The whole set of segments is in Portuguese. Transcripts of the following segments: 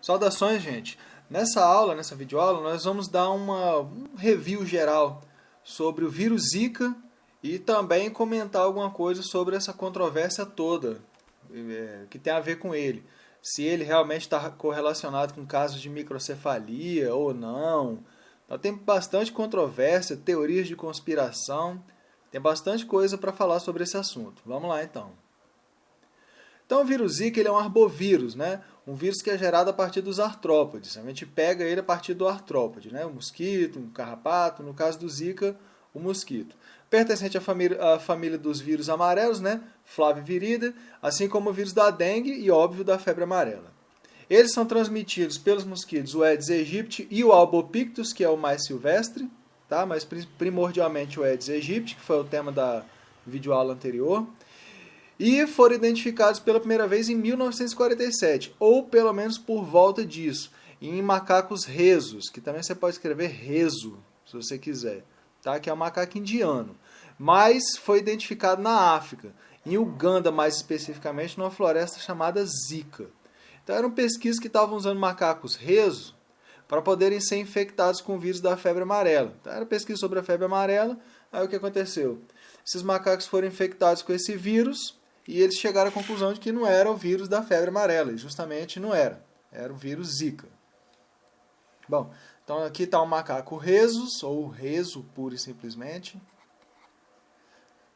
Saudações, gente! Nessa videoaula, nós vamos dar um review geral sobre o vírus Zika e também comentar alguma coisa sobre essa controvérsia toda que tem a ver com ele. Se ele realmente está correlacionado com casos de microcefalia ou não. Então, tem bastante controvérsia, teorias de conspiração, tem bastante coisa para falar sobre esse assunto. Vamos lá, então. Então, o vírus Zika ele é um arbovírus, né? Um vírus que é gerado a partir dos artrópodes. A gente pega ele a partir do artrópode, né? O mosquito, um carrapato, no caso do Zika, o mosquito. Pertencente à família dos vírus amarelos, né? Flaviviridae, assim como o vírus da dengue e, óbvio, da febre amarela. Eles são transmitidos pelos mosquitos o Aedes aegypti e o Albopictus, que é o mais silvestre, tá? Mas primordialmente o Aedes aegypti, que foi o tema da videoaula anterior. E foram identificados pela primeira vez em 1947, ou pelo menos por volta disso, em macacos rhesus, que também você pode escrever rezo, se você quiser, tá? Que é um macaco indiano. Mas foi identificado na África, em Uganda mais especificamente, numa floresta chamada Zika. Então eram pesquisas que estavam usando macacos rhesus para poderem ser infectados com o vírus da febre amarela. Então era pesquisa sobre a febre amarela, aí o que aconteceu? Esses macacos foram infectados com esse vírus, e eles chegaram à conclusão de que não era o vírus da febre amarela, e justamente não era. Era o vírus Zika. Bom, então aqui está um macaco rhesus, ou rezo pura e simplesmente,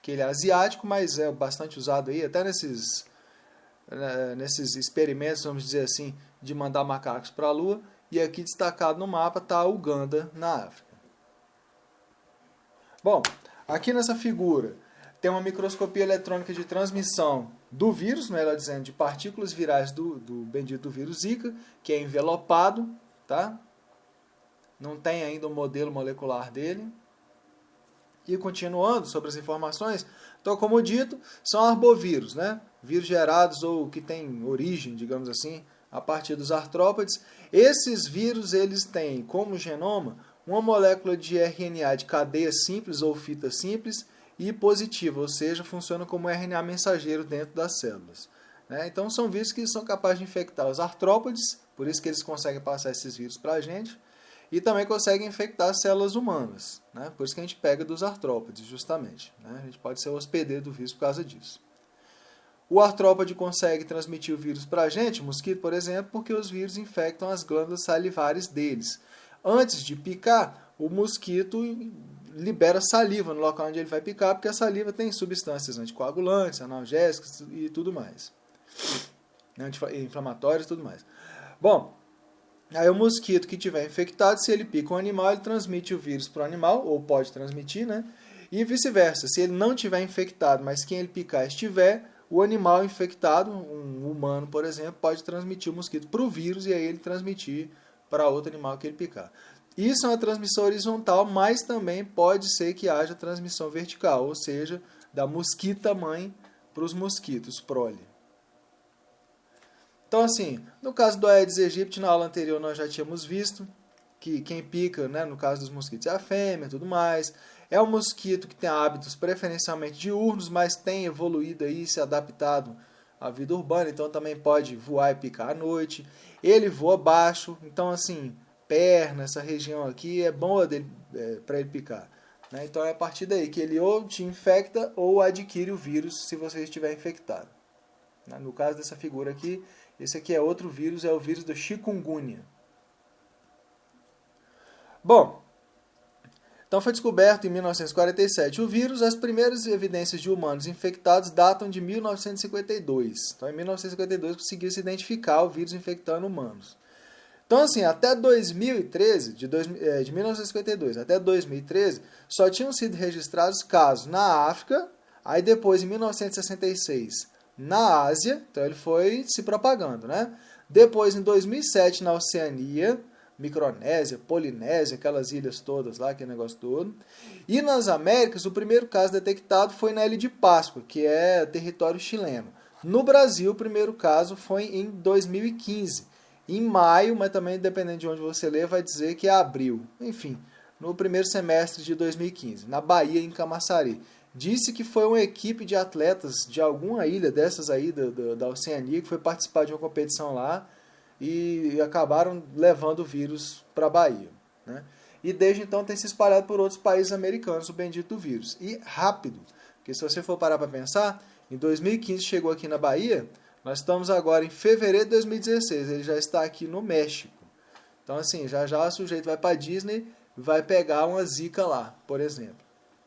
que ele é asiático, mas é bastante usado aí, até nesses experimentos, vamos dizer assim, de mandar macacos para a Lua, e aqui destacado no mapa está a Uganda, na África. Bom, aqui nessa figura tem uma microscopia eletrônica de transmissão do vírus, ela dizendo de partículas virais do bendito vírus Zika, que é envelopado, tá? Não tem ainda o modelo molecular dele. E continuando sobre as informações, então, como dito, são arbovírus, né? Vírus gerados ou que têm origem, digamos assim, a partir dos artrópodes. Esses vírus eles têm como genoma uma molécula de RNA de cadeia simples ou fita simples, e positiva, ou seja, funciona como RNA mensageiro dentro das células. Então são vírus que são capazes de infectar os artrópodes, por isso que eles conseguem passar esses vírus para a gente, e também conseguem infectar as células humanas, por isso que a gente pega dos artrópodes, justamente. A gente pode ser o hospedeiro do vírus por causa disso. O artrópode consegue transmitir o vírus para a gente, o mosquito, por exemplo, porque os vírus infectam as glândulas salivares deles. Antes de picar, o mosquito libera saliva no local onde ele vai picar, porque a saliva tem substâncias anticoagulantes, analgésicas e tudo mais. Anti-inflamatórios e tudo mais. Bom, aí o mosquito que estiver infectado, se ele pica um animal, ele transmite o vírus para o animal, ou pode transmitir, E vice-versa, se ele não estiver infectado, mas quem ele picar estiver, o animal infectado, um humano, por exemplo, pode transmitir o mosquito para o vírus e aí ele transmitir para outro animal que ele picar. Isso é uma transmissão horizontal, mas também pode ser que haja transmissão vertical, ou seja, da mosquita mãe para os mosquitos, prole. Então, assim, no caso do Aedes aegypti, na aula anterior nós já tínhamos visto que quem pica, no caso dos mosquitos, é a fêmea e tudo mais. É um mosquito que tem hábitos preferencialmente diurnos, mas tem evoluído aí, se adaptado à vida urbana, então também pode voar e picar à noite. Ele voa baixo, então, assim, perna, essa região aqui é boa para ele picar. Então é a partir daí que ele ou te infecta ou adquire o vírus se você estiver infectado. No caso dessa figura aqui, esse aqui é outro vírus, é o vírus do chikungunya. Bom, então foi descoberto em 1947 o vírus. As primeiras evidências de humanos infectados datam de 1952. Então em 1952 conseguiu se identificar o vírus infectando humanos. Então, assim, até 2013, de 1952 até 2013, só tinham sido registrados casos na África, aí depois, em 1966, na Ásia, então ele foi se propagando, Depois, em 2007, na Oceania, Micronésia, Polinésia, aquelas ilhas todas lá, aquele negócio todo. E nas Américas, o primeiro caso detectado foi na Ilha de Páscoa, que é território chileno. No Brasil, o primeiro caso foi em 2015. Em maio, mas também dependendo de onde você ler, vai dizer que é abril. Enfim, no primeiro semestre de 2015, na Bahia, em Camaçari. Disse que foi uma equipe de atletas de alguma ilha dessas aí da Oceania que foi participar de uma competição lá e acabaram levando o vírus para a Bahia, né? E desde então tem se espalhado por outros países americanos o bendito vírus. E rápido, porque se você for parar para pensar, em 2015 chegou aqui na Bahia, nós estamos agora em fevereiro de 2016, ele já está aqui no México. Então assim, já já o sujeito vai para Disney e vai pegar uma zika lá, por exemplo.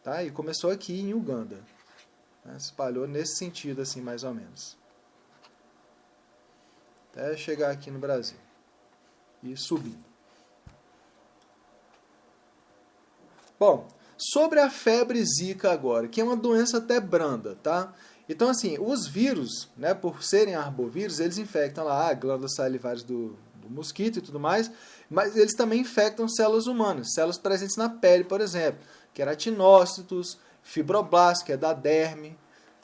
Tá? E começou aqui em Uganda. Né? Se espalhou nesse sentido, assim, mais ou menos. Até chegar aqui no Brasil. E subindo. Bom, sobre a febre zika agora, que é uma doença até branda, tá? Então, assim, os vírus, né, por serem arbovírus, eles infectam lá glândulas salivares do mosquito e tudo mais, mas eles também infectam células humanas, células presentes na pele, por exemplo, queratinócitos, fibroblastos, que é da derme,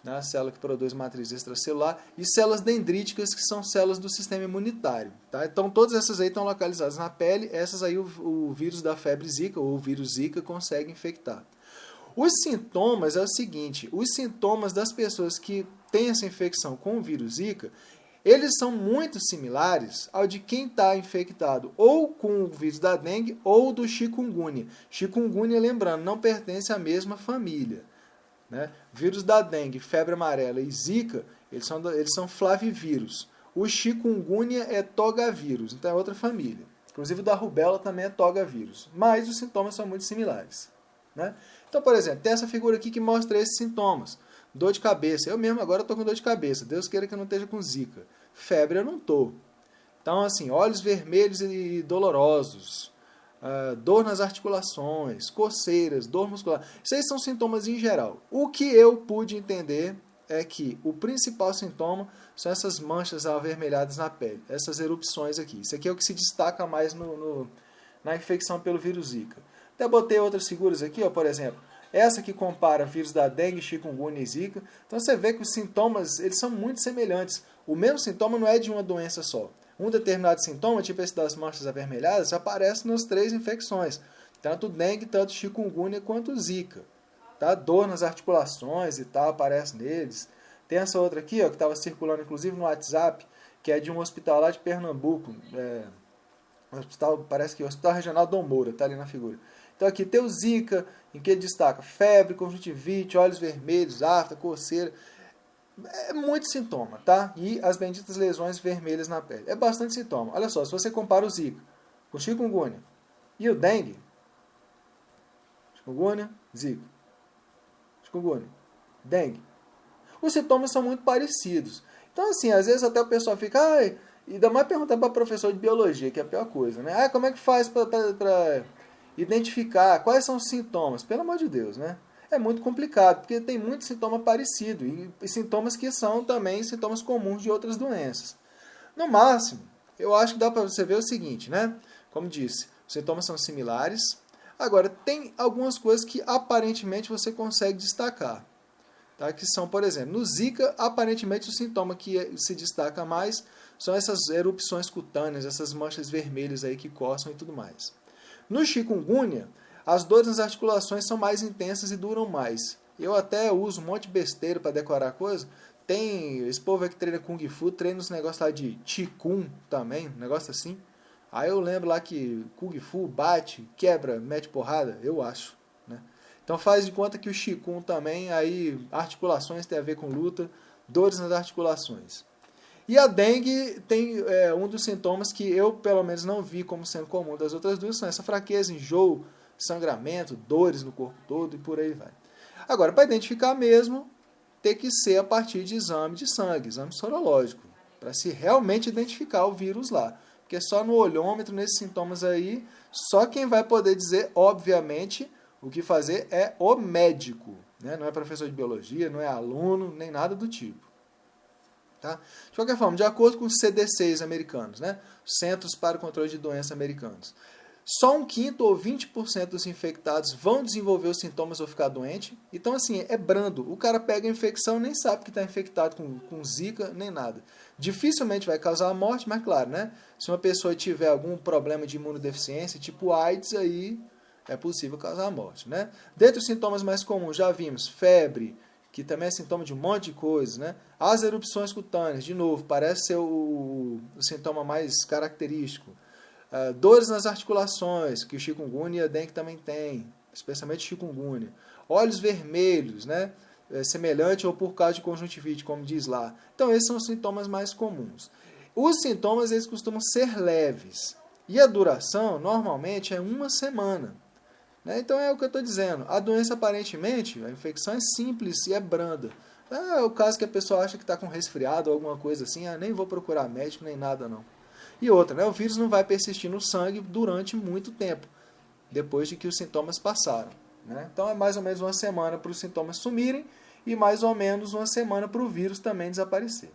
né, a célula que produz matriz extracelular, e células dendríticas, que são células do sistema imunitário. Tá? Então, todas essas aí estão localizadas na pele, essas aí o vírus da febre zika, ou o vírus zika, consegue infectar. Os sintomas é o seguinte, os sintomas das pessoas que têm essa infecção com o vírus zika, eles são muito similares ao de quem está infectado ou com o vírus da dengue ou do chikungunya. Chikungunya, lembrando, não pertence à mesma família. Né? Vírus da dengue, febre amarela e zika, eles são flavivírus. O chikungunya é togavírus, então é outra família. Inclusive o da rubéola também é togavírus. Mas os sintomas são muito similares. Né? Então, por exemplo, tem essa figura aqui que mostra esses sintomas. Dor de cabeça. Eu mesmo agora estou com dor de cabeça. Deus queira que eu não esteja com zika. Febre eu não estou. Então, assim, olhos vermelhos e dolorosos. Dor nas articulações, coceiras, dor muscular. Isso aí são sintomas em geral. O que eu pude entender é que o principal sintoma são essas manchas avermelhadas na pele. Essas erupções aqui. Isso aqui é o que se destaca mais na infecção pelo vírus zika. Até botei outras figuras aqui, ó, por exemplo. Essa que compara vírus da dengue, chikungunya e zika. Então você vê que os sintomas eles são muito semelhantes. O mesmo sintoma não é de uma doença só. Um determinado sintoma, tipo esse das manchas avermelhadas, aparece nas 3 infecções. Tanto dengue, tanto chikungunya quanto zika. Tá? Dor nas articulações e tal, aparece neles. Tem essa outra aqui, ó, que estava circulando inclusive no WhatsApp, que é de um hospital lá de Pernambuco. Parece que é o Hospital Regional Dom Moura, está ali na figura. Então aqui tem o zika, em que ele destaca febre, conjuntivite, olhos vermelhos, afta, coceira. É muito sintoma, tá? E as benditas lesões vermelhas na pele. É bastante sintoma. Olha só, se você compara o zika com o chikungunya e o dengue, chikungunya, zika, chikungunya, dengue, os sintomas são muito parecidos. Então assim, às vezes até o pessoal fica, e ainda mais perguntando para professor de biologia, que é a pior coisa, né? Como é que faz para identificar quais são os sintomas? Pelo amor de Deus, né? É muito complicado, porque tem muito sintoma parecido e sintomas que são também sintomas comuns de outras doenças. No máximo, eu acho que dá para você ver o seguinte, né? Como disse, os sintomas são similares. Agora, tem algumas coisas que aparentemente você consegue destacar. Tá? Que são, por exemplo, no zika, aparentemente o sintoma que se destaca mais são essas erupções cutâneas, essas manchas vermelhas aí que coçam e tudo mais. No chikungunya, as dores nas articulações são mais intensas e duram mais. Eu até uso um monte de besteira para decorar coisa. Tem esse povo que treina Kung Fu, treina uns negócios lá de Qigong também, um negócio assim. Aí eu lembro lá que Kung Fu bate, quebra, mete porrada, eu acho. Né? Então faz de conta que o Qigong também, aí articulações tem a ver com luta, dores nas articulações. E a dengue tem um dos sintomas que eu, pelo menos, não vi como sendo comum das outras duas, são essa fraqueza, enjoo, sangramento, dores no corpo todo e por aí vai. Agora, para identificar mesmo, tem que ser a partir de exame de sangue, exame sorológico, para se realmente identificar o vírus lá. Porque só no olhômetro, nesses sintomas aí, só quem vai poder dizer, obviamente, o que fazer é o médico. Né? Não é professor de biologia, não é aluno, nem nada do tipo. Tá? De qualquer forma, de acordo com os CDCs americanos, né? Centros para o Controle de Doenças americanos, só 1/5 ou 20% dos infectados vão desenvolver os sintomas ou ficar doente. Então, assim, é brando. O cara pega a infecção nem sabe que está infectado com zika, nem nada. Dificilmente vai causar a morte, mas claro, né? Se uma pessoa tiver algum problema de imunodeficiência, tipo AIDS, aí é possível causar a morte, né? Dentre os sintomas mais comuns, já vimos febre, que também é sintoma de um monte de coisas, né? As erupções cutâneas, de novo, parece ser o sintoma mais característico. Dores nas articulações, que o chikungunya e a dengue também tem, especialmente chikungunya. Olhos vermelhos, né? Semelhante ou por causa de conjuntivite, como diz lá. Então, esses são os sintomas mais comuns. Os sintomas, eles costumam ser leves. E a duração, normalmente, é 1 semana. Né? Então, é o que eu estou dizendo. A doença, aparentemente, a infecção é simples e é branda. É o caso que a pessoa acha que está com resfriado ou alguma coisa assim. Nem vou procurar médico, nem nada, não. E outra, né? O vírus não vai persistir no sangue durante muito tempo, depois de que os sintomas passaram. Né? Então, é mais ou menos 1 semana para os sintomas sumirem e mais ou menos 1 semana para o vírus também desaparecer.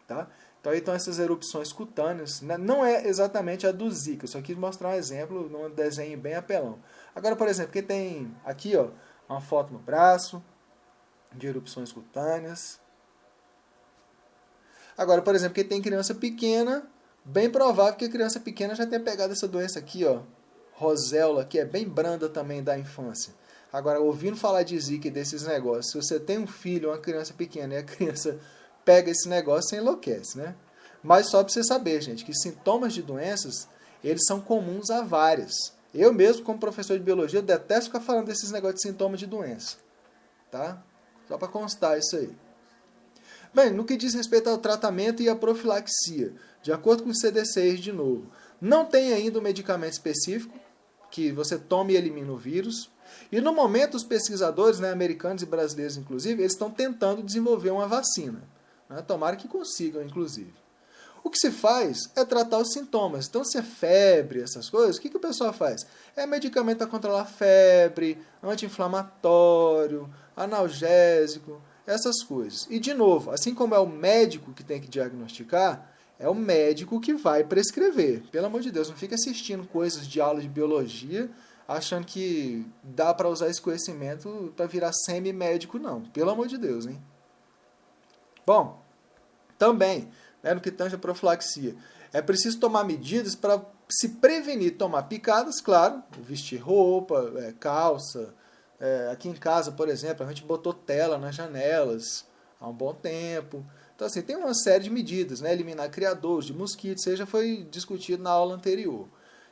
Tá? Então, aí estão essas erupções cutâneas. Né? Não é exatamente a do Zika, eu só quis mostrar um exemplo num desenho bem apelão. Agora, por exemplo, que tem aqui ó, uma foto no braço de erupções cutâneas. Agora, por exemplo, que tem criança pequena, bem provável que a criança pequena já tenha pegado essa doença aqui, ó, roséola, que é bem branda também da infância. Agora, ouvindo falar de Zika e desses negócios, se você tem um filho ou uma criança pequena e a criança pega esse negócio, você enlouquece, né? Mas só para você saber, gente, que sintomas de doenças, eles são comuns a várias. Eu mesmo, como professor de biologia, detesto ficar falando desses negócios de sintomas de doença. Tá? Só para constar isso aí. Bem, no que diz respeito ao tratamento e à profilaxia, de acordo com o CDC, de novo, não tem ainda um medicamento específico que você tome e elimina o vírus. E no momento, os pesquisadores, né, americanos e brasileiros, inclusive, eles estão tentando desenvolver uma vacina. Né? Tomara que consigam, inclusive. O que se faz é tratar os sintomas. Então, se é febre, essas coisas, o que o pessoal faz? É medicamento para controlar a febre, anti-inflamatório, analgésico, essas coisas. E, de novo, assim como é o médico que tem que diagnosticar, é o médico que vai prescrever. Pelo amor de Deus, não fica assistindo coisas de aula de biologia achando que dá para usar esse conhecimento para virar semi-médico, não. Pelo amor de Deus, hein? Bom, também, né, no que tange a profilaxia, é preciso tomar medidas para se prevenir tomar picadas, claro, vestir roupa, calça. Aqui em casa, por exemplo, a gente botou tela nas janelas há um bom tempo. Então, assim, tem uma série de medidas, né? Eliminar criadouros de mosquitos, isso já foi discutido na aula anterior.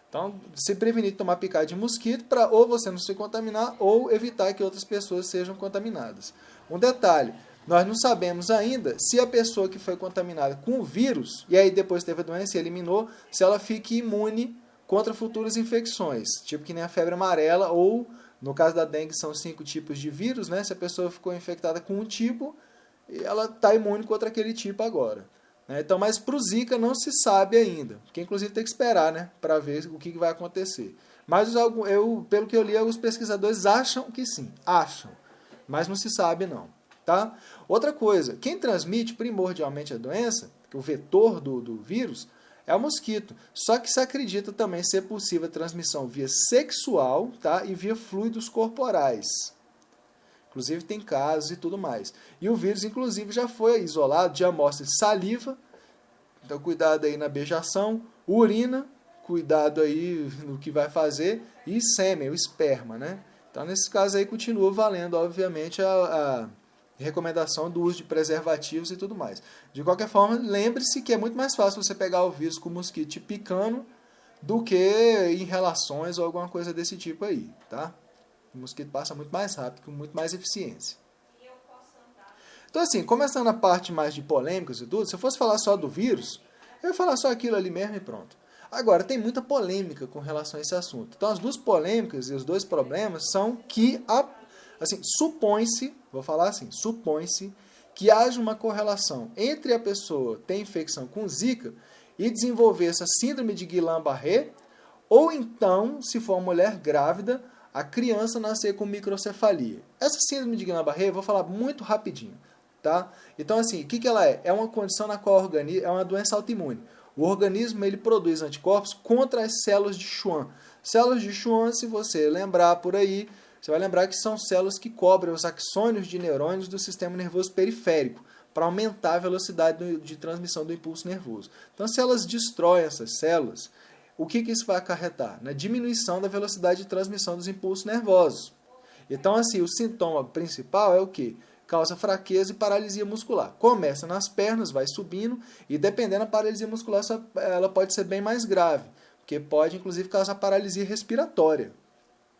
Então, se prevenir de tomar picada de mosquito para ou você não se contaminar ou evitar que outras pessoas sejam contaminadas. Um detalhe, nós não sabemos ainda se a pessoa que foi contaminada com o vírus, e aí depois teve a doença e eliminou, se ela fica imune contra futuras infecções, tipo que nem a febre amarela ou, no caso da dengue, são 5 tipos de vírus, né? Se a pessoa ficou infectada com um tipo, ela está imune contra aquele tipo agora. Então, mas para o Zika não se sabe ainda, porque inclusive tem que esperar, né, para ver o que vai acontecer. Mas pelo que eu li, alguns pesquisadores acham que sim, mas não se sabe não. Tá? Outra coisa, quem transmite primordialmente a doença, o vetor do vírus, é o mosquito. Só que se acredita também ser possível a transmissão via sexual, tá, e via fluidos corporais. Inclusive tem casos e tudo mais. E o vírus, inclusive, já foi isolado de amostras de saliva. Então, cuidado aí na beijação. Urina, cuidado aí no que vai fazer. E sêmen, o esperma, né? Então, nesse caso aí, continua valendo, obviamente, a recomendação do uso de preservativos e tudo mais. De qualquer forma, lembre-se que é muito mais fácil você pegar o vírus com o mosquito te picando do que em relações ou alguma coisa desse tipo aí, tá? O mosquito passa muito mais rápido, com muito mais eficiência. Então, assim, começando a parte mais de polêmicas e tudo, se eu fosse falar só do vírus, eu ia falar só aquilo ali mesmo e pronto. Agora, tem muita polêmica com relação a esse assunto. Então, as duas polêmicas e os dois problemas são que, assim, supõe-se que haja uma correlação entre a pessoa ter infecção com Zika e desenvolver essa síndrome de Guillain-Barré, ou então, se for uma mulher grávida, a criança nascer com microcefalia. Essa síndrome de Guillain-Barré, eu vou falar muito rapidinho, tá? Então, assim, o que ela é? É uma condição na qual é uma doença autoimune. O organismo, ele produz anticorpos contra as células de Schwann. Células de Schwann, se você lembrar por aí, você vai lembrar que são células que cobrem os axônios de neurônios do sistema nervoso periférico, para aumentar a velocidade de transmissão do impulso nervoso. Então, se elas destroem essas células, o que isso vai acarretar? Na diminuição da velocidade de transmissão dos impulsos nervosos. Então, assim, o sintoma principal é o quê? causa fraqueza e paralisia muscular. Começa nas pernas, vai subindo, e dependendo da paralisia muscular, ela pode ser bem mais grave, porque pode, inclusive, causar paralisia respiratória.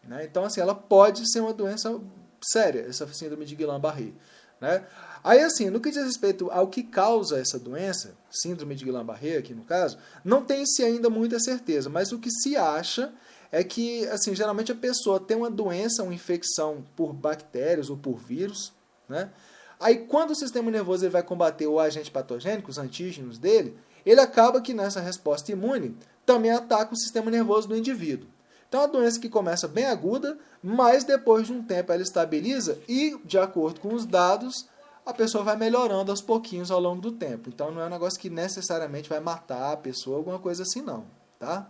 Né? Então, assim, ela pode ser uma doença séria, essa síndrome de Guillain-Barré. Né? Aí, assim, no que diz respeito ao que causa essa doença, síndrome de Guillain-Barré, aqui no caso, não tem-se ainda muita certeza, mas o que se acha é que, assim, geralmente a pessoa tem uma doença, uma infecção por bactérias ou por vírus, né? Aí, quando o sistema nervoso ele vai combater o agente patogênico, os antígenos dele, ele acaba que nessa resposta imune também ataca o sistema nervoso do indivíduo. Então, é uma doença que começa bem aguda, mas depois de um tempo ela estabiliza e, de acordo com os dados, a pessoa vai melhorando aos pouquinhos ao longo do tempo. Então, não é um negócio que necessariamente vai matar a pessoa, alguma coisa assim não, tá?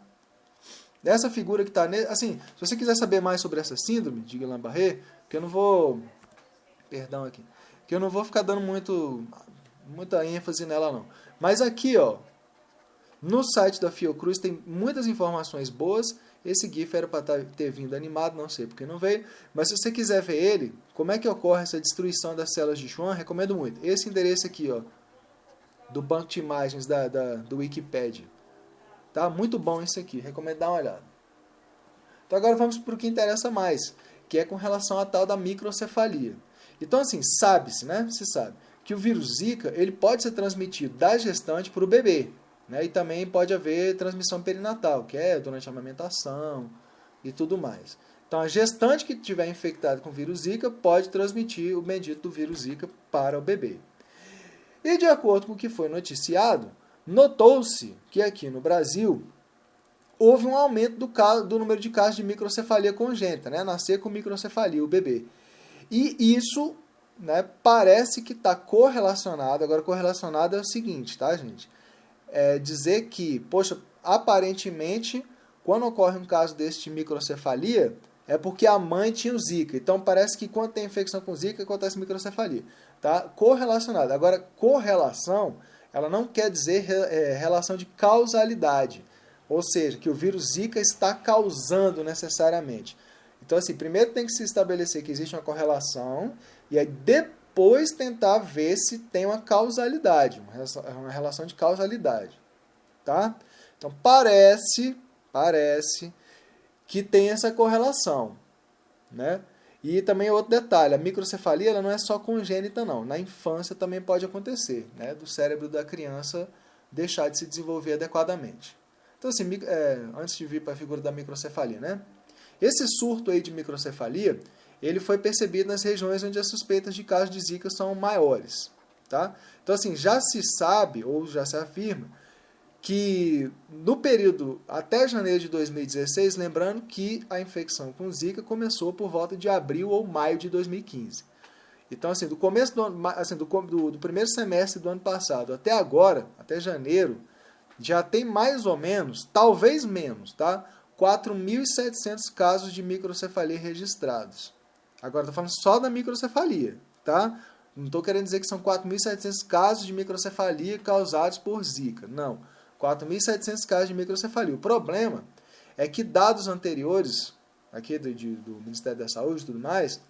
Dessa figura que está... Assim, se você quiser saber mais sobre essa síndrome de Guillain-Barré, que eu não vou... Perdão aqui. Que eu não vou ficar dando muita ênfase nela, não. Mas aqui, ó, no site da Fiocruz tem muitas informações boas. Esse GIF era para ter vindo animado, não sei porque não veio. Mas se você quiser ver ele, como é que ocorre essa destruição das células de Schwann, recomendo muito. Esse endereço aqui, ó, do banco de imagens do Wikipedia. Tá? Muito bom isso aqui, recomendo dar uma olhada. Então agora vamos para o que interessa mais, que é com relação à tal da microcefalia. Então assim, sabe-se, né? Se sabe que o vírus Zika ele pode ser transmitido da gestante para o bebê, né? E também pode haver transmissão perinatal, que é durante a amamentação e tudo mais. Então a gestante que estiver infectada com o vírus Zika pode transmitir o bendito do vírus Zika para o bebê. E de acordo com o que foi noticiado, notou-se que aqui no Brasil houve um aumento do número de casos de microcefalia congênita, né? Nascer com microcefalia, o bebê. E isso, né, parece que está correlacionado. Agora, correlacionado é o seguinte, tá, gente? É dizer que, poxa, aparentemente, quando ocorre um caso desse de microcefalia, é porque a mãe tinha o Zika. Então, parece que quando tem infecção com Zika, acontece microcefalia. Tá? Correlacionado. Agora, correlação, ela não quer dizer relação de causalidade. Ou seja, que o vírus Zika está causando necessariamente. Então, assim, primeiro tem que se estabelecer que existe uma correlação e aí depois tentar ver se tem uma causalidade, uma relação de causalidade. Tá? Então, parece que tem essa correlação, né? E também outro detalhe, a microcefalia ela não é só congênita não, na infância também pode acontecer, né? Do cérebro da criança deixar de se desenvolver adequadamente. Então assim, antes de vir para a figura da microcefalia, né? Esse surto aí de microcefalia, ele foi percebido nas regiões onde as suspeitas de casos de Zika são maiores, tá? Então assim, já se sabe ou já se afirma que no período até janeiro de 2016, lembrando que a infecção com Zika começou por volta de abril ou maio de 2015. Então, assim, do começo do ano, assim, do primeiro semestre do ano passado até agora, até janeiro, já tem mais ou menos, talvez menos, tá? 4.700 casos de microcefalia registrados. Agora, estou falando só da microcefalia, tá? Não estou querendo dizer que são 4.700 casos de microcefalia causados por Zika, não. 4.700 casos de microcefalia. O problema é que dados anteriores, aqui do Ministério da Saúde e tudo mais,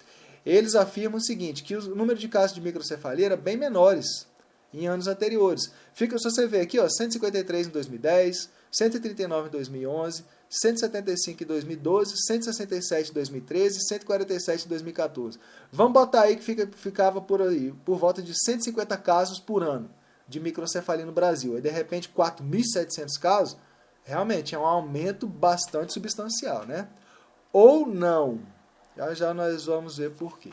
eles afirmam o seguinte, que o número de casos de microcefalia era bem menores em anos anteriores. Fica, se você ver aqui, ó, 153 em 2010, 139 em 2011, 175 em 2012, 167 em 2013 e 147 em 2014. Vamos botar aí que ficava por volta de 150 casos por ano de microcefalia no Brasil. E de repente 4.700 casos, realmente é um aumento bastante substancial, né? Ou não. Já nós vamos ver por quê.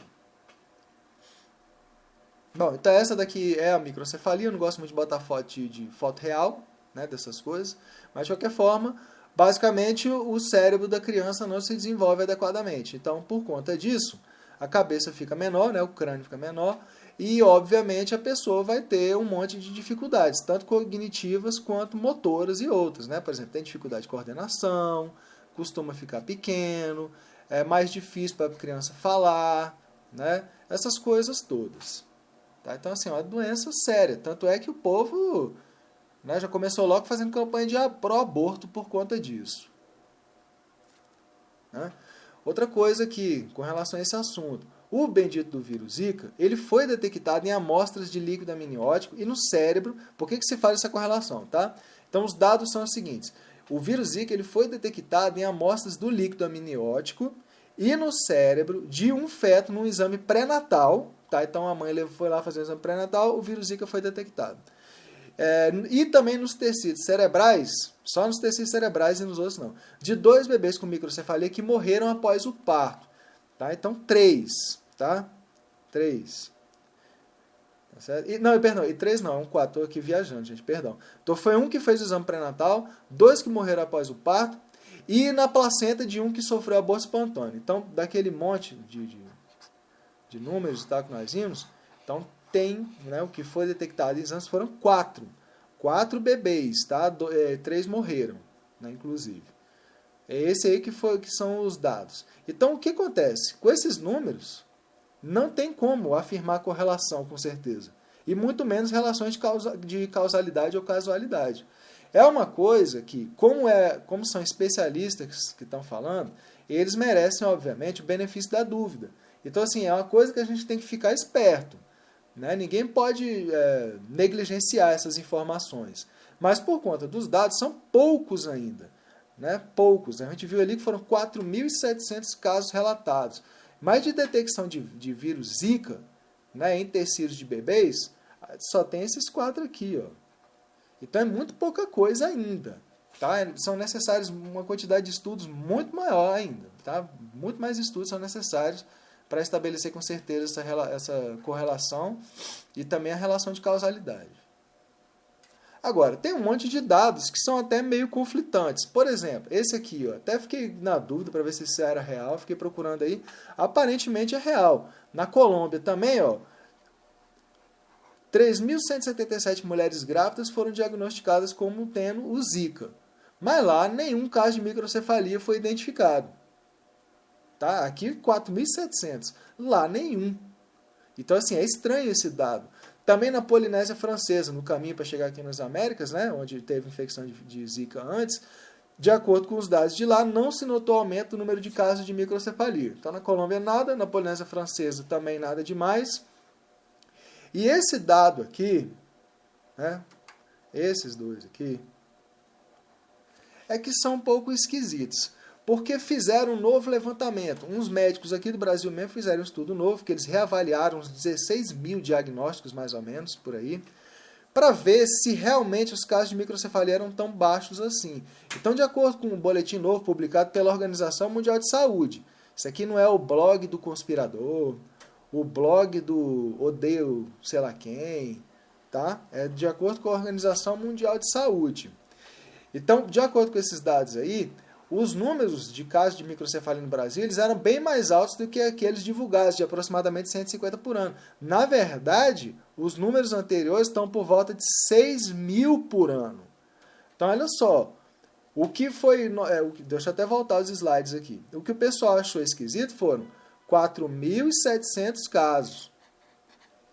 Bom, então essa daqui é a microcefalia. Eu não gosto muito de botar foto real, né, dessas coisas. Mas de qualquer forma, basicamente o cérebro da criança não se desenvolve adequadamente. Então, por conta disso, a cabeça fica menor, né, o crânio fica menor. E, obviamente, a pessoa vai ter um monte de dificuldades, tanto cognitivas quanto motoras e outras, né? Por exemplo, tem dificuldade de coordenação, costuma ficar pequeno, é mais difícil para a criança falar, né? Essas coisas todas. Tá? Então, assim, é uma doença séria. Tanto é que o povo, né, já começou logo fazendo campanha de pró-aborto por conta disso. Né? Outra coisa que, com relação a esse assunto, O bendito do vírus Zika, ele foi detectado em amostras de líquido amniótico e no cérebro. Por que se faz essa correlação, tá? Então, os dados são os seguintes. O vírus Zika ele foi detectado em amostras do líquido amniótico e no cérebro de um feto num exame pré-natal. Tá? Então, a mãe foi lá fazer o exame pré-natal, o vírus Zika foi detectado. E também nos tecidos cerebrais, só nos tecidos cerebrais e nos outros não, de 2 bebês com microcefalia que morreram após o parto. Tá? Então, 3. Tá? 3. Tá certo? E 3 não, é um 4. Estou aqui viajando, gente, perdão. Então, foi um que fez o exame pré-natal, 2 que morreram após o parto, e na placenta de um que sofreu aborto espontâneo. Então, daquele monte de números tá, que nós vimos, então tem, né, o que foi detectado em exames foram 4. 4 bebês, tá? 3 morreram, né, inclusive. É esse aí que são os dados. Então, o que acontece? Com esses números, não tem como afirmar correlação com certeza. E muito menos relações de causalidade ou casualidade. É uma coisa que, como são especialistas que estão falando, eles merecem, obviamente, o benefício da dúvida. Então, assim, é uma coisa que a gente tem que ficar esperto. Né? Ninguém pode negligenciar essas informações. Mas, por conta dos dados, são poucos ainda. Né? Poucos. A gente viu ali que foram 4.700 casos relatados. Mas de detecção de vírus Zika, né, em tecidos de bebês, só tem esses 4 aqui. Ó. Então, é muito pouca coisa ainda. Tá? São necessários uma quantidade de estudos muito maior ainda. Tá? Muito mais estudos são necessários para estabelecer com certeza essa correlação e também a relação de causalidade. Agora, tem um monte de dados que são até meio conflitantes. Por exemplo, esse aqui, ó, até fiquei na dúvida para ver se isso era real, fiquei procurando aí. Aparentemente é real. Na Colômbia também, ó, 3.177 mulheres grávidas foram diagnosticadas como tendo o Zika. Mas lá nenhum caso de microcefalia foi identificado. Tá? Aqui 4.700, lá nenhum. Então, assim, é estranho esse dado. Também na Polinésia Francesa, no caminho para chegar aqui nas Américas, né, onde teve infecção de Zika antes, de acordo com os dados de lá, não se notou aumento no número de casos de microcefalia. Então, na Colômbia nada, na Polinésia Francesa também nada demais. E esse dado aqui, né, esses dois aqui, é que são um pouco esquisitos. Porque fizeram um novo levantamento. Uns médicos aqui do Brasil mesmo fizeram um estudo novo, que eles reavaliaram uns 16 mil diagnósticos, mais ou menos, por aí, para ver se realmente os casos de microcefalia eram tão baixos assim. Então, de acordo com um boletim novo publicado pela Organização Mundial de Saúde, isso aqui não é o blog do conspirador, o blog do odeio sei lá quem, tá? É de acordo com a Organização Mundial de Saúde. Então, de acordo com esses dados aí, os números de casos de microcefalia no Brasil eles eram bem mais altos do que aqueles divulgados, de aproximadamente 150 por ano. Na verdade, os números anteriores estão por volta de 6 mil por ano. Então, olha só, o que foi... deixa eu até voltar os slides aqui. O que o pessoal achou esquisito foram 4.700 casos.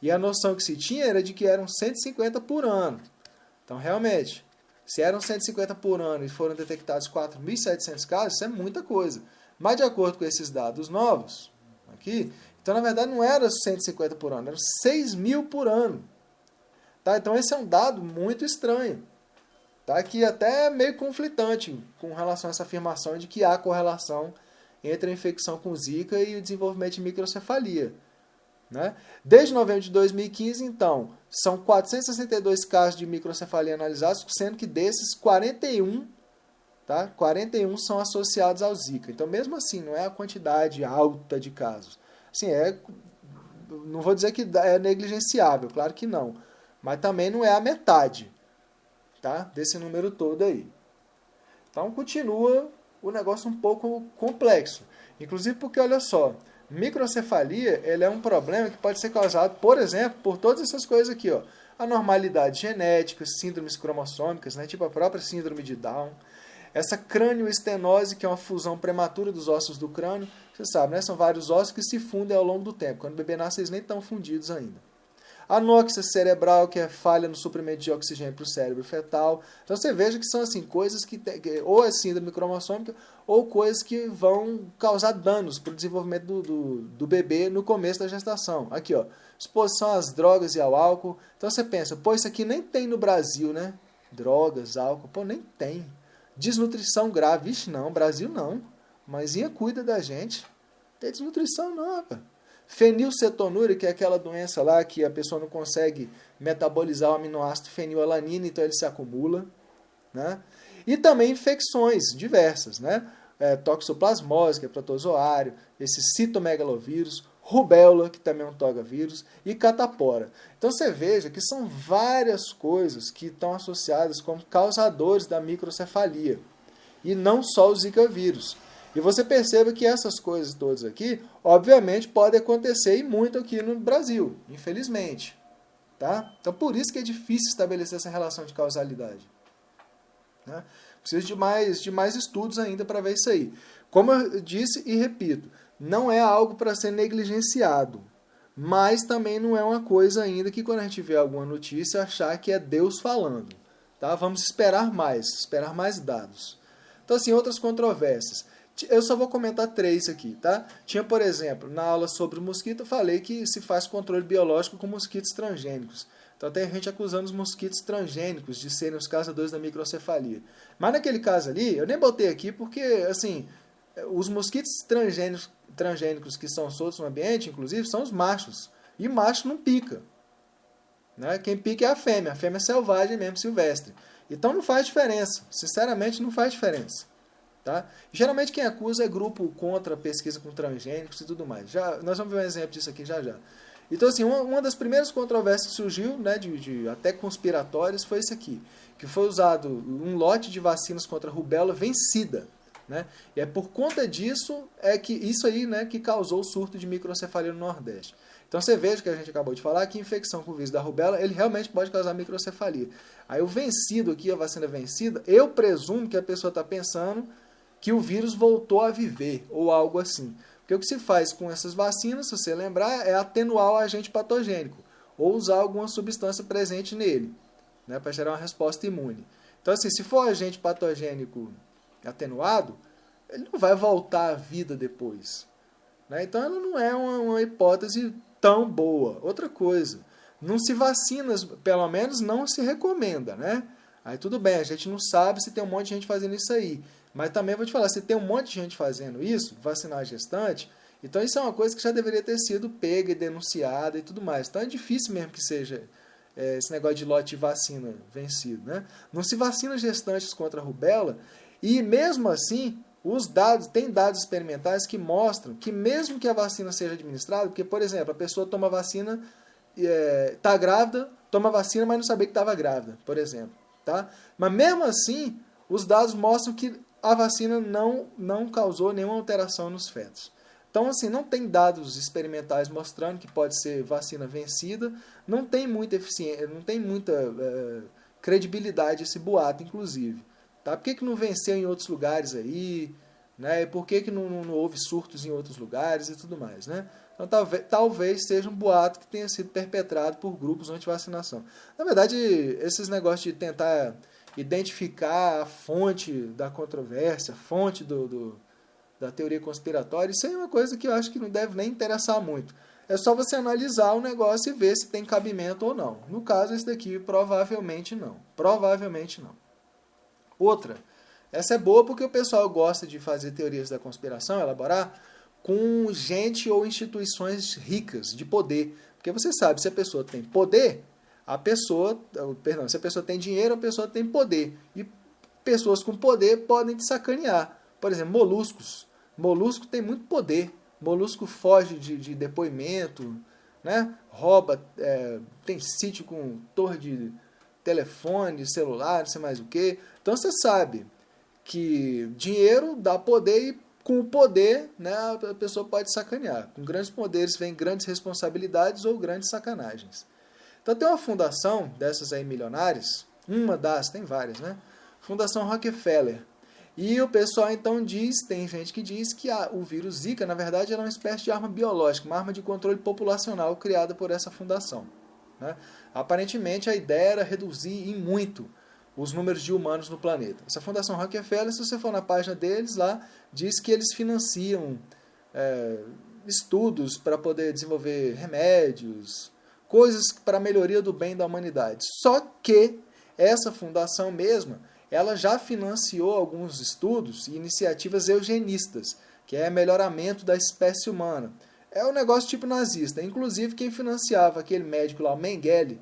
E a noção que se tinha era de que eram 150 por ano. Então, realmente... Se eram 150 por ano e foram detectados 4.700 casos, isso é muita coisa. Mas de acordo com esses dados novos, aqui, então na verdade não era 150 por ano, eram 6 mil por ano. Tá? Então esse é um dado muito estranho. Tá? Que até é meio conflitante com relação a essa afirmação de que há correlação entre a infecção com Zika e o desenvolvimento de microcefalia. Né? Desde novembro de 2015, então, são 462 casos de microcefalia analisados, sendo que desses 41, tá? 41 são associados ao Zika. Então, mesmo assim, não é a quantidade alta de casos. Assim, não vou dizer que é negligenciável, claro que não. Mas também não é a metade, tá? Desse número todo aí. Então, continua o negócio um pouco complexo. Inclusive porque, olha só, microcefalia ele é um problema que pode ser causado, por exemplo, por todas essas coisas aqui, ó. Anormalidades genéticas, síndromes cromossômicas, né, tipo a própria síndrome de Down. Essa crânioestenose, que é uma fusão prematura dos ossos do crânio. Você sabe, né? São vários ossos que se fundem ao longo do tempo. Quando o bebê nasce, eles nem estão fundidos ainda. Anóxia cerebral, que é falha no suprimento de oxigênio para o cérebro fetal. Então você veja que são assim, coisas que ou é síndrome cromossômica, ou coisas que vão causar danos para o desenvolvimento do bebê no começo da gestação. Aqui, ó, exposição às drogas e ao álcool. Então você pensa, pô, isso aqui nem tem no Brasil, né? Drogas, álcool, pô, nem tem. Desnutrição grave, vixe, não, Brasil não. Mãezinha cuida da gente. Não tem desnutrição não, rapaz. Fenilcetonúria, que é aquela doença lá que a pessoa não consegue metabolizar o aminoácido fenilalanina, então ele se acumula, né? E também infecções diversas, né? Toxoplasmose, que é protozoário, esse citomegalovírus, rubéola, que também é um togavírus, e catapora. Então você veja que são várias coisas que estão associadas como causadores da microcefalia, e não só o Zika vírus. E você perceba que essas coisas todas aqui, obviamente, podem acontecer e muito aqui no Brasil, infelizmente. Tá? Então, por isso que é difícil estabelecer essa relação de causalidade. Né? Precisa de mais estudos ainda para ver isso aí. Como eu disse e repito, não é algo para ser negligenciado, mas também não é uma coisa ainda que quando a gente vê alguma notícia achar que é Deus falando. Tá? Vamos esperar mais dados. Então, assim, outras controvérsias. Eu só vou comentar 3 aqui, tá? Tinha, por exemplo, na aula sobre o mosquito, eu falei que se faz controle biológico com mosquitos transgênicos. Então tem gente acusando os mosquitos transgênicos de serem os causadores da microcefalia. Mas naquele caso ali, eu nem botei aqui porque, assim, os mosquitos transgênicos que são soltos no ambiente, inclusive, são os machos. E macho não pica. Né? Quem pica é a fêmea é selvagem mesmo, silvestre. Então não faz diferença. Sinceramente, não faz diferença. Tá? Geralmente quem acusa é grupo contra a pesquisa com transgênicos e tudo mais. Nós vamos ver um exemplo disso aqui já. Então, assim, uma das primeiras controvérsias que surgiu, né, até conspiratórias, foi isso aqui. Que foi usado um lote de vacinas contra a rubéola vencida. Né? E é por conta disso, isso aí, né, que causou o surto de microcefalia no Nordeste. Então você veja que a gente acabou de falar que infecção com o vírus da rubéola, ele realmente pode causar microcefalia. Aí o vencido aqui, a vacina vencida, eu presumo que a pessoa está pensando que o vírus voltou a viver, ou algo assim. Porque o que se faz com essas vacinas, se você lembrar, é atenuar o agente patogênico, ou usar alguma substância presente nele, né, para gerar uma resposta imune. Então, assim, se for agente patogênico atenuado, ele não vai voltar à vida depois. Né? Então, ela não é uma hipótese tão boa. Outra coisa, não se vacina, pelo menos não se recomenda, né? Aí tudo bem, a gente não sabe se tem um monte de gente fazendo isso aí. Mas também vou te falar, se tem um monte de gente fazendo isso, vacinar a gestante, então isso é uma coisa que já deveria ter sido pega e denunciada e tudo mais. Então é difícil mesmo que seja esse negócio de lote de vacina vencido. Né? Não se vacina gestantes contra a rubéola e mesmo assim, tem dados experimentais que mostram que mesmo que a vacina seja administrada, porque, por exemplo, a pessoa toma vacina, está grávida, toma vacina, mas não sabia que estava grávida, por exemplo. Tá? Mas mesmo assim, os dados mostram que a vacina não causou nenhuma alteração nos fetos. Então, assim, não tem dados experimentais mostrando que pode ser vacina vencida, não tem muita eficiência, não tem muita credibilidade esse boato, inclusive. Tá? Por que não venceu em outros lugares aí? Né? Por que não houve surtos em outros lugares e tudo mais? Né? Então, talvez seja um boato que tenha sido perpetrado por grupos anti-vacinação. Na verdade, esses negócios de tentar identificar a fonte da controvérsia, a fonte da teoria conspiratória, isso aí é uma coisa que eu acho que não deve nem interessar muito. É só você analisar o negócio e ver se tem cabimento ou não. No caso, esse daqui, provavelmente não. Provavelmente não. Outra, essa é boa porque o pessoal gosta de fazer teorias da conspiração, elaborar, com gente ou instituições ricas, de poder. Porque você sabe, se a pessoa tem poder, se a pessoa tem dinheiro, a pessoa tem poder. E pessoas com poder podem te sacanear. Por exemplo, moluscos. Molusco tem muito poder. Molusco foge de depoimento, né? Rouba, tem sítio com torre de telefone, celular, não sei mais o que. Então você sabe que dinheiro dá poder e com o poder, né, a pessoa pode sacanear. Com grandes poderes vem grandes responsabilidades ou grandes sacanagens. Então tem uma fundação dessas aí milionárias, tem várias, né? Fundação Rockefeller. E o pessoal então tem gente que diz que o vírus Zika, na verdade, era uma espécie de arma biológica, uma arma de controle populacional criada por essa fundação. né? Aparentemente, a ideia era reduzir em muito os números de humanos no planeta. Essa Fundação Rockefeller, se você for na página deles lá, diz que eles financiam estudos para poder desenvolver remédios, coisas para a melhoria do bem da humanidade. Só que essa fundação mesma, ela já financiou alguns estudos e iniciativas eugenistas, que é melhoramento da espécie humana. É um negócio tipo nazista. Inclusive, quem financiava aquele médico lá, o Mengele,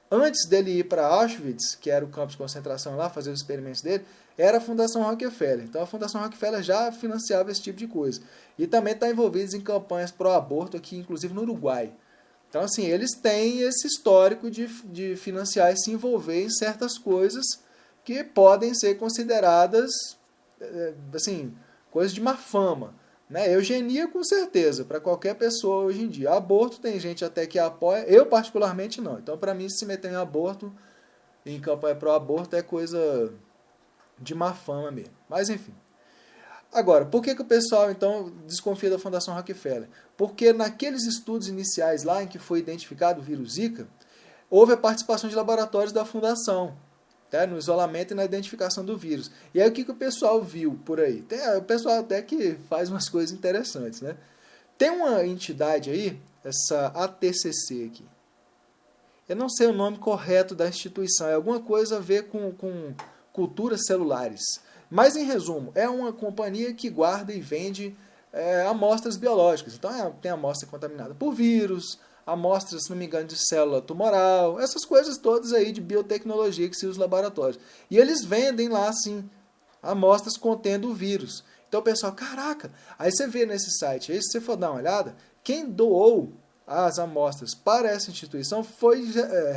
antes dele ir para Auschwitz, que era o campo de concentração lá, fazer os experimentos dele, era a Fundação Rockefeller. Então a Fundação Rockefeller já financiava esse tipo de coisa. E também está envolvido em campanhas pró-aborto aqui, inclusive no Uruguai. Então, assim, eles têm esse histórico de financiar e se envolver em certas coisas que podem ser consideradas, assim, coisas de má fama. Né? Eugenia, com certeza, para qualquer pessoa hoje em dia. Aborto, tem gente até que apoia, eu particularmente não. Então, para mim, se meter em aborto, em campanha pró-aborto, é coisa de má fama mesmo. Mas, enfim. Agora, por que o pessoal, então, desconfia da Fundação Rockefeller? Porque naqueles estudos iniciais lá, em que foi identificado o vírus Zika, houve a participação de laboratórios da Fundação, tá? No isolamento e na identificação do vírus. E aí, o que o pessoal viu por aí? O pessoal até que faz umas coisas interessantes, né? Tem uma entidade aí, essa ATCC aqui. Eu não sei o nome correto da instituição, é alguma coisa a ver com culturas celulares. Mas, em resumo, é uma companhia que guarda e vende amostras biológicas. Então, tem amostra contaminada por vírus, amostras, se não me engano, de célula tumoral, essas coisas todas aí de biotecnologia que se usa nos laboratórios. E eles vendem lá, assim, amostras contendo o vírus. Então, o pessoal, caraca, aí você vê nesse site aí, se você for dar uma olhada, quem doou as amostras para essa instituição foi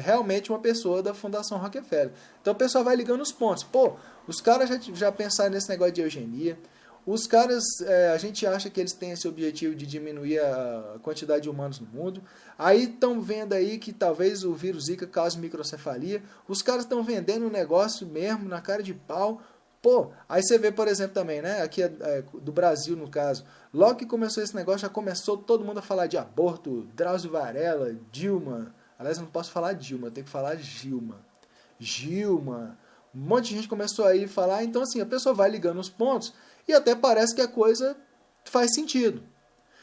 realmente uma pessoa da Fundação Rockefeller. Então o pessoal vai ligando os pontos. Pô, os caras já pensaram nesse negócio de eugenia. Os caras, a gente acha que eles têm esse objetivo de diminuir a quantidade de humanos no mundo. Aí estão vendo aí que talvez o vírus Zika cause microcefalia. Os caras estão vendendo um negócio mesmo na cara de pau. Pô, aí você vê, por exemplo, também, né? Aqui do Brasil, no caso. Logo que começou esse negócio, já começou todo mundo a falar de aborto, Drauzio Varela, Dilma. Aliás, eu não posso falar Dilma, eu tenho que falar Gilma. Gilma. Um monte de gente começou aí a falar. Então, assim, a pessoa vai ligando os pontos e até parece que a coisa faz sentido.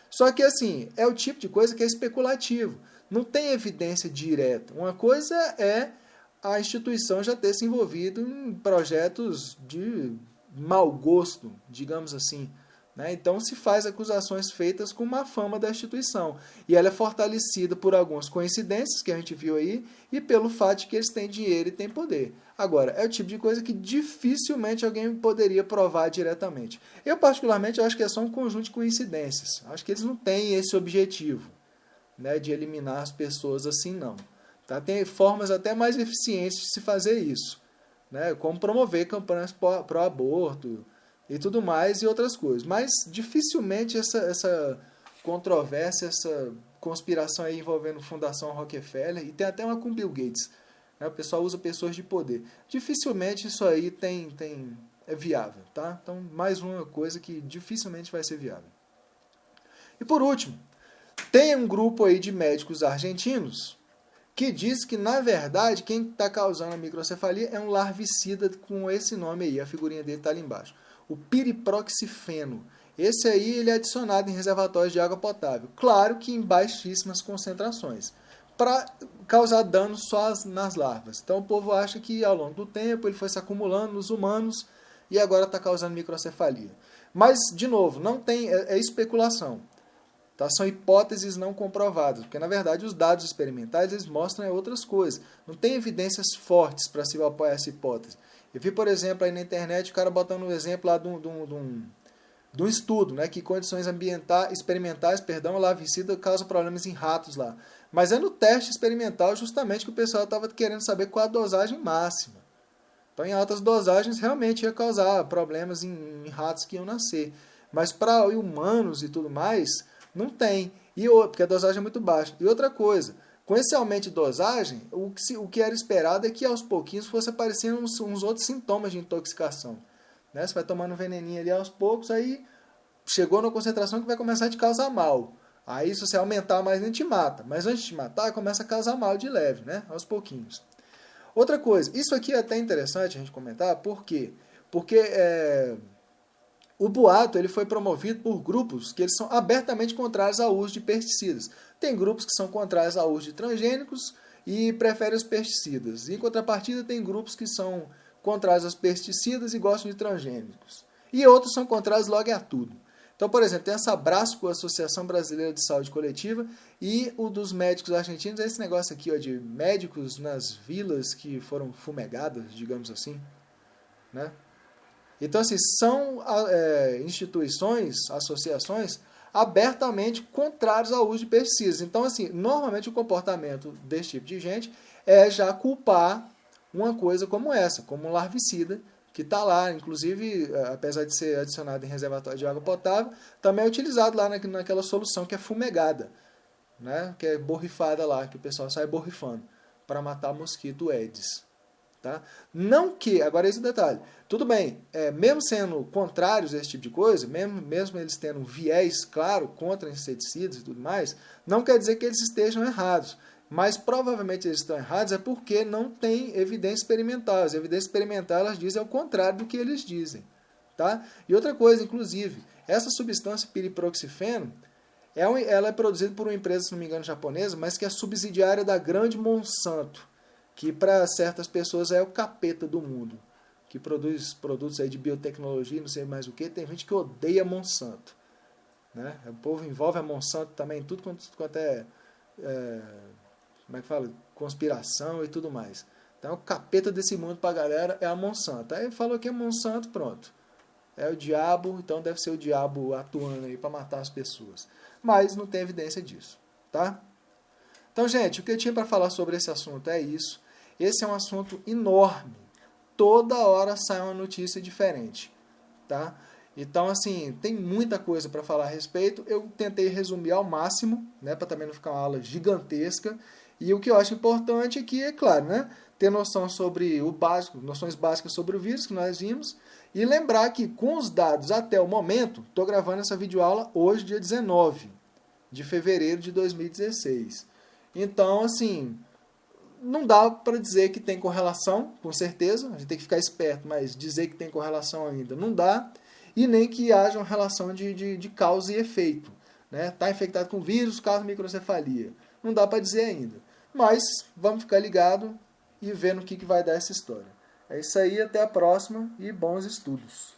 Só que, assim, é o tipo de coisa que é especulativo. Não tem evidência direta. Uma coisa é a instituição já ter se envolvido em projetos de mau gosto, digamos assim. Né? Então se faz acusações feitas com má fama da instituição. E ela é fortalecida por algumas coincidências que a gente viu aí e pelo fato de que eles têm dinheiro e têm poder. Agora, é o tipo de coisa que dificilmente alguém poderia provar diretamente. Eu, particularmente, acho que é só um conjunto de coincidências. Acho que eles não têm esse objetivo, né, de eliminar as pessoas assim, não. Tá? Tem formas até mais eficientes de se fazer isso, né? Como promover campanhas pró-aborto e tudo mais e outras coisas. Mas dificilmente essa controvérsia, essa conspiração aí envolvendo Fundação Rockefeller, e tem até uma com Bill Gates, né? O pessoal usa pessoas de poder. Dificilmente isso aí é viável. Tá? Então, mais uma coisa que dificilmente vai ser viável. E por último, tem um grupo aí de médicos argentinos que diz que, na verdade, quem está causando a microcefalia é um larvicida com esse nome aí, a figurinha dele está ali embaixo. O piriproxifeno. Esse aí ele é adicionado em reservatórios de água potável. Claro que em baixíssimas concentrações, para causar dano só nas larvas. Então o povo acha que ao longo do tempo ele foi se acumulando nos humanos e agora está causando microcefalia. Mas, de novo, não tem, é especulação. Tá? São hipóteses não comprovadas, porque na verdade os dados experimentais eles mostram outras coisas. Não tem evidências fortes para se apoiar essa hipótese. Eu vi, por exemplo, aí na internet o cara botando um exemplo lá de um estudo, né, que condições experimentais, o larvicida causa problemas em ratos lá. Mas é no teste experimental justamente que o pessoal estava querendo saber qual a dosagem máxima. Então em altas dosagens realmente ia causar problemas em ratos que iam nascer. Mas para humanos e tudo mais, não tem, porque a dosagem é muito baixa. E outra coisa, com esse aumento de dosagem, o que era esperado é que aos pouquinhos fosse aparecendo uns outros sintomas de intoxicação. Né? Você vai tomando um veneninho ali aos poucos, aí chegou na concentração que vai começar a te causar mal. Aí, se você aumentar mais, ele te mata. Mas antes de te matar, começa a causar mal de leve, né? Aos pouquinhos. Outra coisa, isso aqui é até interessante a gente comentar, por quê? Porque o boato ele foi promovido por grupos que eles são abertamente contrários ao uso de pesticidas. Tem grupos que são contrários ao uso de transgênicos e preferem os pesticidas. Em contrapartida, tem grupos que são contrários aos pesticidas e gostam de transgênicos. E outros são contrários logo a tudo. Então, por exemplo, tem essa Abrasco, a Associação Brasileira de Saúde Coletiva, e o dos médicos argentinos, é esse negócio aqui ó, de médicos nas vilas que foram fumegadas, digamos assim. Né? Então, assim, são instituições, associações, abertamente contrários ao uso de pesticidas. Então, assim, normalmente o comportamento desse tipo de gente é já culpar uma coisa como essa, como um larvicida, que está lá, inclusive, apesar de ser adicionado em reservatório de água potável, também é utilizado lá naquela solução que é fumegada, né? Que é borrifada lá, que o pessoal sai borrifando, para matar mosquito Aedes. Tá? Não que, agora esse detalhe, tudo bem, mesmo sendo contrários a esse tipo de coisa, mesmo eles tendo um viés claro contra inseticidas e tudo mais, não quer dizer que eles estejam errados. Mas provavelmente eles estão errados porque não tem evidência experimental. As evidências experimentais elas dizem o contrário do que eles dizem. Tá? E outra coisa, inclusive, essa substância piriproxifeno, ela é produzida por uma empresa, se não me engano, japonesa, mas que é subsidiária da grande Monsanto, que para certas pessoas é o capeta do mundo, que produz produtos aí de biotecnologia, não sei mais o que. Tem gente que odeia Monsanto. Né? O povo envolve a Monsanto também em tudo quanto como é que fala? Conspiração e tudo mais. Então, o capeta desse mundo pra galera é a Monsanto. Aí falou que é Monsanto, pronto. É o diabo, então deve ser o diabo atuando aí para matar as pessoas. Mas não tem evidência disso, tá? Então, gente, o que eu tinha para falar sobre esse assunto é isso. Esse é um assunto enorme. Toda hora sai uma notícia diferente, tá? Então, assim, tem muita coisa para falar a respeito. Eu tentei resumir ao máximo, né, para também não ficar uma aula gigantesca. E o que eu acho importante aqui é, claro, né, ter noção sobre o básico, noções básicas sobre o vírus que nós vimos, e lembrar que com os dados até o momento, estou gravando essa videoaula hoje, dia 19 de fevereiro de 2016. Então, assim, não dá para dizer que tem correlação, com certeza, a gente tem que ficar esperto, mas dizer que tem correlação ainda não dá, e nem que haja uma relação de causa e efeito. Né? Tá infectado com vírus, causa microcefalia. Não dá para dizer ainda. Mas vamos ficar ligado e ver no que vai dar essa história. É isso aí, até a próxima e bons estudos.